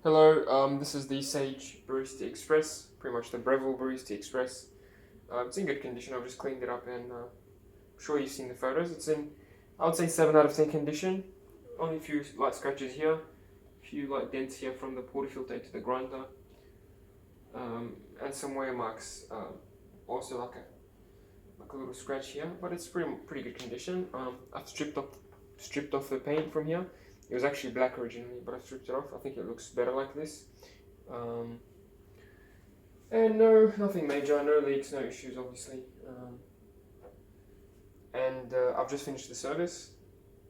Hello, this is the Sage Barista Express, pretty much the Breville Barista Express. It's in good condition. I've just cleaned it up and I'm sure you've seen the photos. It's in, I would say 7 out of 10 condition. Only a few light scratches here, a few light dents here from the portafilter to the grinder, and some wear marks. Also like a little scratch here, but it's pretty good condition. I've stripped off the paint from here. It was actually black originally, but I stripped it off. I think it looks better like this. And nothing major, no leaks, no issues obviously. I've just finished the service.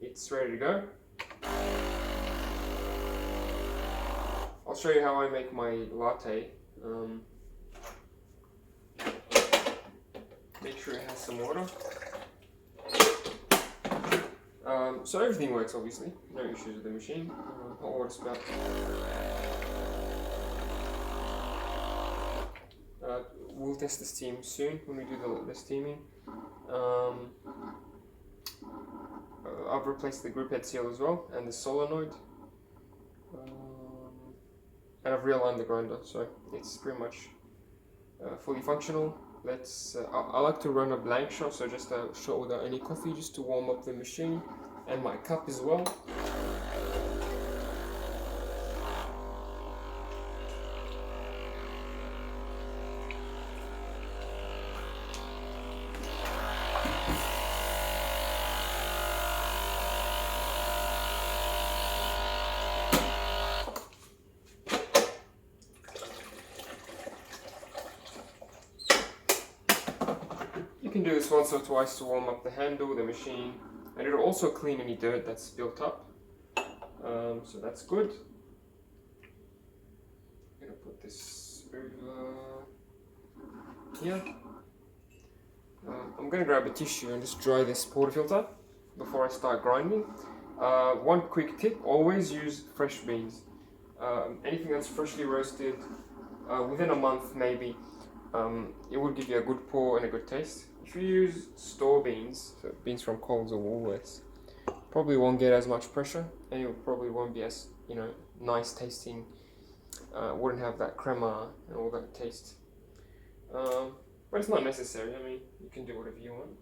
It's ready to go. I'll show you how I make my latte. Make sure it has some water. So everything works obviously, no issues with the machine. Hot water spout. We'll test the steam soon when we do the steaming. I've replaced the grip head seal as well and the solenoid. And I've realigned the grinder, so it's pretty much fully functional. I like to run a blank shot, so just a shot without any coffee, just to warm up the machine and my cup as well. You can do this once or twice to warm up the handle, the machine, and it'll also clean any dirt that's built up. So that's good. I'm gonna put this over here. I'm gonna grab a tissue and just dry this portafilter before I start grinding. One quick tip: always use fresh beans. Anything that's freshly roasted, within a month maybe, it will give you a good pour and a good taste. If you use store beans, so beans from Coles or Woolworths, probably won't get as much pressure, and it probably won't be as nice tasting. Wouldn't have that crema and all that taste. But it's not necessary. I mean, you can do whatever you want.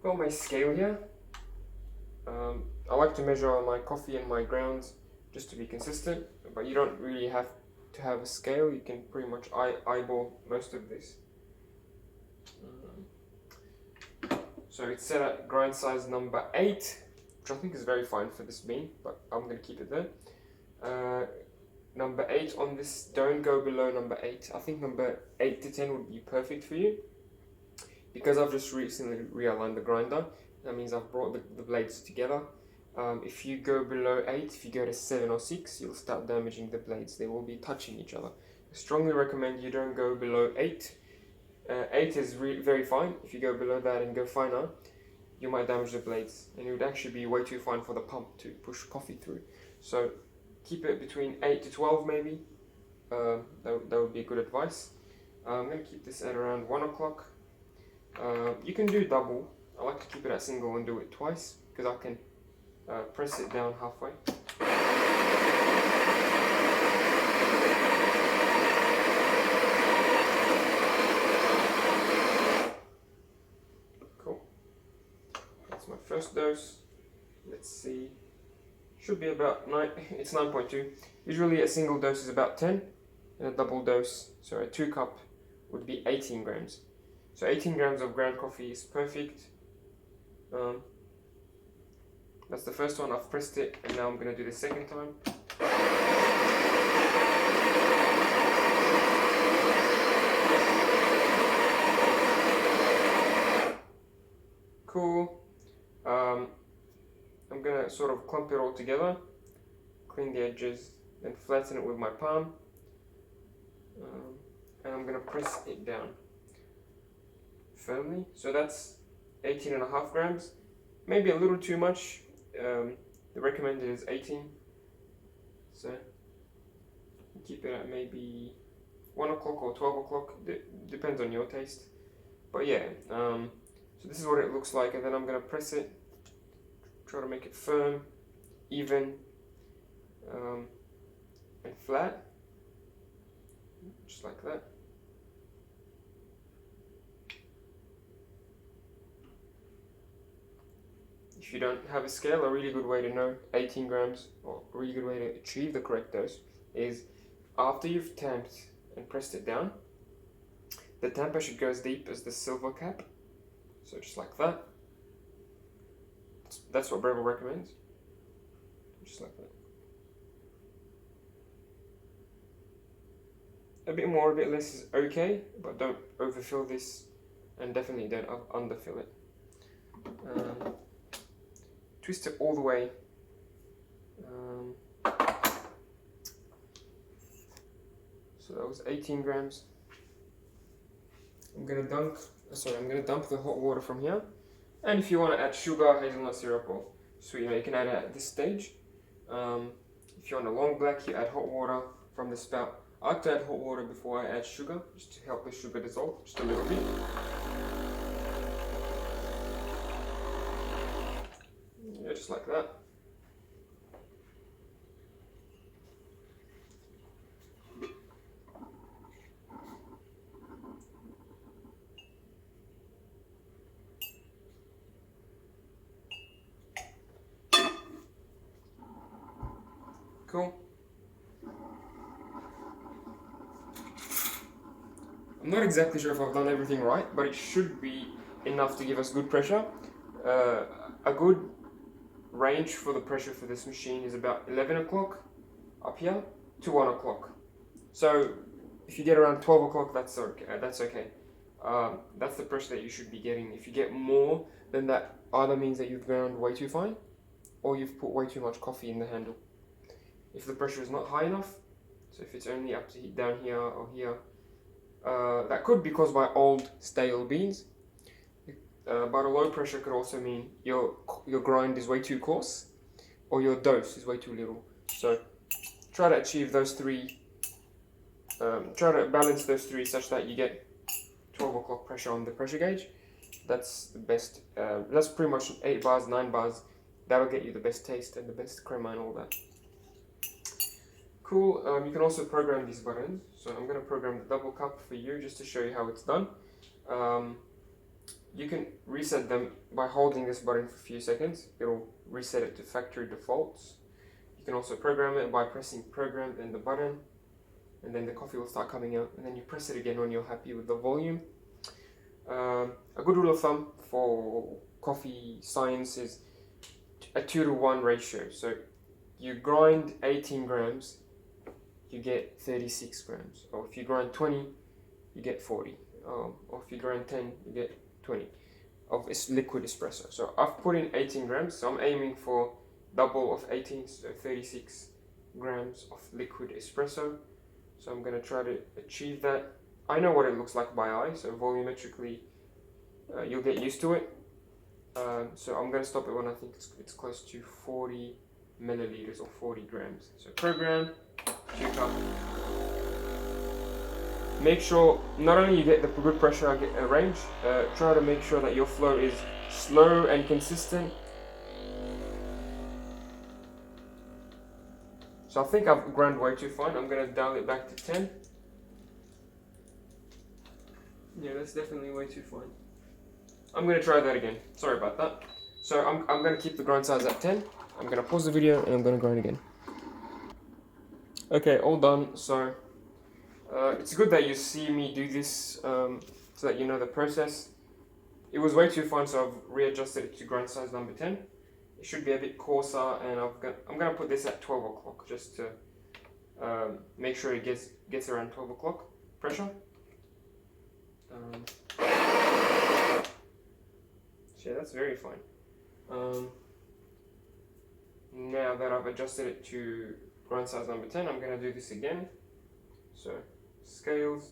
Got my scale here. I like to measure my coffee and my grounds just to be consistent, but you don't really have to have a scale. You can pretty much eyeball most of this. So it's set at grind size number 8, which I think is very fine for this bean, but I'm going to keep it there. Number 8 on this, don't go below number 8. I think number 8 to 10 would be perfect for you. Because I've just recently realigned the grinder, that means I've brought the blades together. If you go below 8, if you go to 7 or 6, you'll start damaging the blades. They will be touching each other. I strongly recommend you don't go below 8. 8 is very fine. If you go below that and go finer, you might damage the blades, and it would actually be way too fine for the pump to push coffee through. So keep it between 8 to 12 maybe. That would be good advice. I'm going to keep this at around 1 o'clock. You can do double. I like to keep it at single and do it twice, because I can press it down halfway. Cool. That's my first dose. Let's see. Should be about 9. It's 9.2. Usually a single dose is about 10, and a double dose, so a 2 cup, would be 18 grams. So 18 grams of ground coffee is perfect. That's the first one. I've pressed it, and now I'm going to do the second time. Cool. I'm going to sort of clump it all together, clean the edges, then flatten it with my palm, and I'm going to press it down firmly. So that's 18.5 grams, maybe a little too much. The recommended is 18, so keep it at maybe 1 o'clock or 12 o'clock, depends on your taste. But yeah, so this is what it looks like, and then I'm going to press it, try to make it firm, even, flat, just like that. If you don't have a scale, a really good way to know 18 grams, or a really good way to achieve the correct dose, is after you've tamped and pressed it down, the tamper should go as deep as the silver cap. So just like that. That's what Breville recommends. Just like that. A bit more, a bit less is okay, but don't overfill this, and definitely don't underfill it. Twist it all the way. So that was 18 grams. I'm gonna dump the hot water from here. And if you want to add sugar, hazelnut syrup, or sweetener, you can add it at this stage. If you want a long black, you add hot water from the spout. I like to add hot water before I add sugar, just to help the sugar dissolve, just a little bit. Yeah, just like that. Cool. I'm not exactly sure if I've done everything right, but it should be enough to give us good pressure. A good range for the pressure for this machine is about 11 o'clock up here to 1 o'clock. So if you get around 12 o'clock, that's okay. That's the pressure that you should be getting. If you get more, then that either means that you've ground way too fine, or you've put way too much coffee in the handle. If the pressure is not high enough, so if it's only up to down here or here, that could be caused by old stale beans. But a low pressure could also mean your grind is way too coarse, or your dose is way too little. So try to achieve those three. Try to balance those three such that you get 12 o'clock pressure on the pressure gauge. That's the best. That's pretty much 8 bars, 9 bars. That'll get you the best taste and the best crema and all that. Cool. You can also program these buttons. So I'm going to program the double cup for you just to show you how it's done. You can reset them by holding this button for a few seconds. It'll reset it to factory defaults. You can also program it by pressing program and the button, and then the coffee will start coming out, and then you press it again when you're happy with the volume. A good rule of thumb for coffee science is a 2-to-1 ratio. So you grind 18 grams, you get 36 grams. Or if you grind 20, you get 40. Or if you grind 10, you get 20 of liquid espresso. So I've put in 18 grams, so I'm aiming for double of 18, so 36 grams of liquid espresso. So I'm going to try to achieve that. I know what it looks like by eye, so volumetrically you'll get used to it. So I'm going to stop it when I think it's close to 40 milliliters or 40 grams. So program, 2 cup. Make sure not only you get the good pressure, I get a range, try to make sure that your flow is slow and consistent. So I think I've ground way too fine. I'm going to dial it back to 10. Yeah, that's definitely way too fine. I'm going to try that again. Sorry about that. So I'm going to keep the grind size at 10. I'm going to pause the video and I'm going to grind again. Okay, all done. So it's good that you see me do this so that you know the process. It was way too fine, so I've readjusted it to grind size number 10. It should be a bit coarser, and I'm going to put this at 12 o'clock just to make sure it gets around 12 o'clock pressure. So yeah, that's very fine. Now that I've adjusted it to grind size number 10, I'm going to do this again. So scales.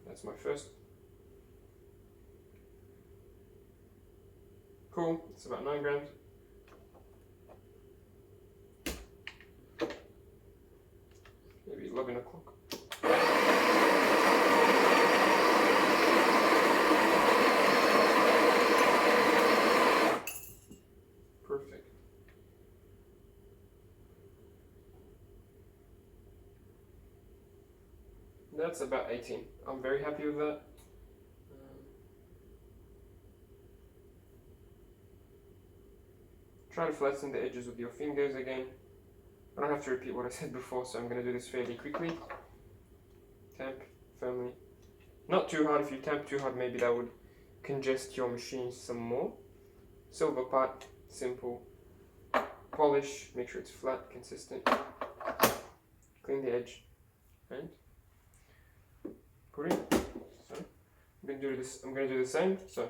That's my first. Cool, it's about 9 grams. Maybe 11 o'clock. That's about 18. I'm very happy with that. Try to flatten the edges with your fingers again. I don't have to repeat what I said before, so I'm going to do this fairly quickly. Tamp firmly. Not too hard. If you tamp too hard, maybe that would congest your machine some more. Silver part, simple. Polish, make sure it's flat, consistent. Clean the edge and put in. So I'm going to do this. I'm going to do the same. So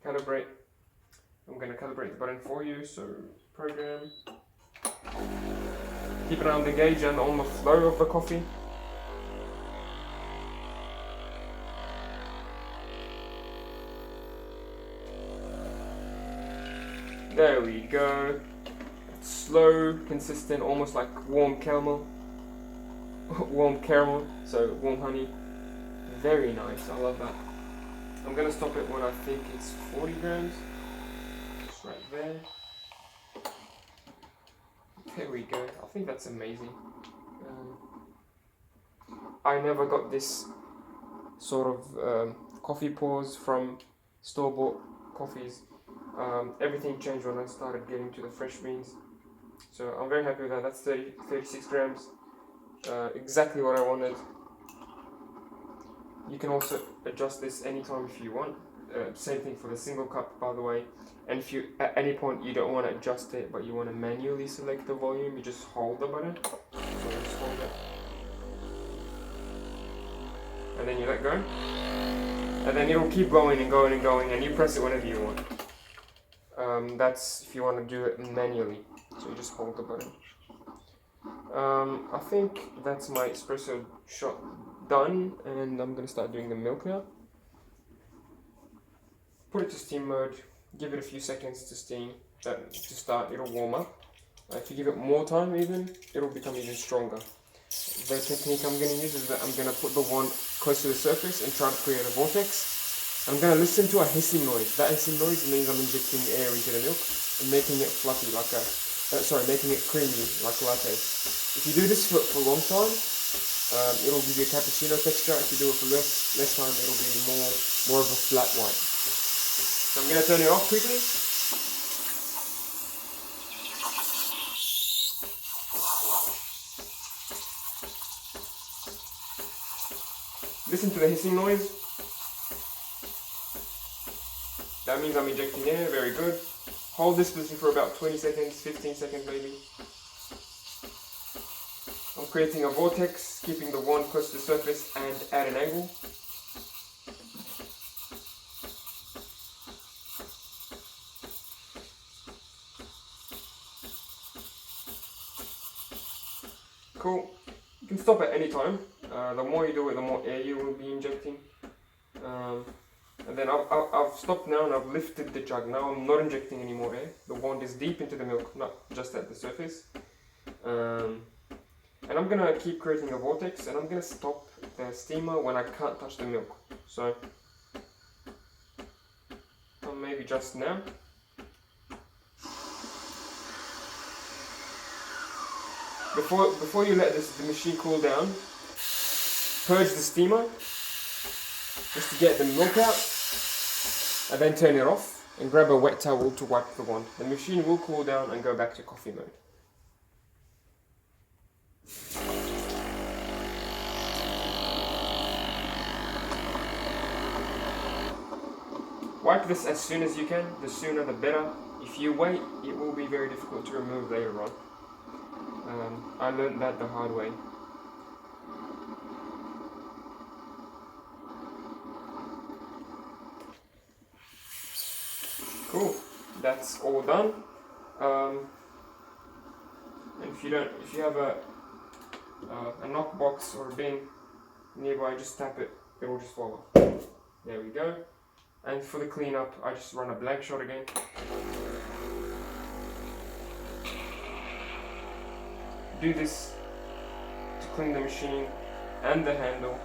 calibrate. I'm going to calibrate the button for you. So program. Keep an eye on the gauge and on the flow of the coffee. There we go. Slow, consistent, almost like warm caramel. Warm caramel, so warm honey. Very nice, I love that. I'm gonna stop it when I think it's 40 grams. Just right there. There we go. I think that's amazing. I never got this sort of coffee pause from store-bought coffees. Everything changed when I started getting to the fresh beans. So I'm very happy with that. That's 36 grams. Exactly what I wanted. You can also adjust this anytime if you want. Same thing for the single cup, by the way. And if you, at any point you don't want to adjust it, but you want to manually select the volume, you just hold the button. So just hold it. And then you let go. And then it'll keep going and going and going, and you press it whenever you want. That's if you want to do it manually. So you just hold the button. I think that's my espresso shot done, and I'm gonna start doing the milk now. Put it to steam mode. Give it a few seconds to steam. To start, it'll warm up. If you give it more time, even it'll become even stronger. The technique I'm gonna use is that I'm gonna put the wand close to the surface and try to create a vortex. I'm going to listen to a hissing noise. That hissing noise means I'm injecting air into the milk and making it fluffy like a, making it creamy like latte. If you do this for a long time, it'll give you a cappuccino texture. If you do it for less time, it'll be more of a flat white. So I'm going to turn it off quickly. Listen to the hissing noise. That means I'm injecting air, very good. Hold this position for about 20 seconds, 15 seconds maybe. I'm creating a vortex, keeping the wand close to the surface and at an angle. Cool. You can stop at any time. The more you do it, the more air you will be injecting. And then I've stopped now and I've lifted the jug. Now I'm not injecting any more air. The wand is deep into the milk, not just at the surface. And I'm going to keep creating a vortex, and I'm going to stop the steamer when I can't touch the milk. So maybe just now. Before you let the machine cool down, purge the steamer just to get the milk out, and then turn it off and grab a wet towel to wipe the wand. The machine will cool down and go back to coffee mode. Wipe this as soon as you can. The sooner the better. If you wait, it will be very difficult to remove later on. I learned that the hard way. Cool, that's all done. And if you have a knock box or a bin nearby, just tap it. It will just fall off. There we go. And for the cleanup, I just run a blank shot again. Do this to clean the machine and the handle.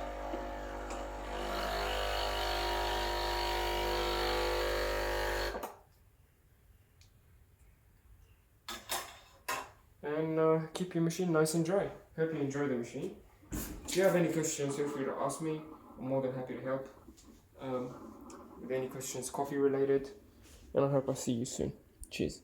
And keep your machine nice and dry. Hope you enjoy the machine. If you have any questions, feel free to ask me. I'm more than happy to help. With any questions coffee related. And I hope I see you soon. Cheers.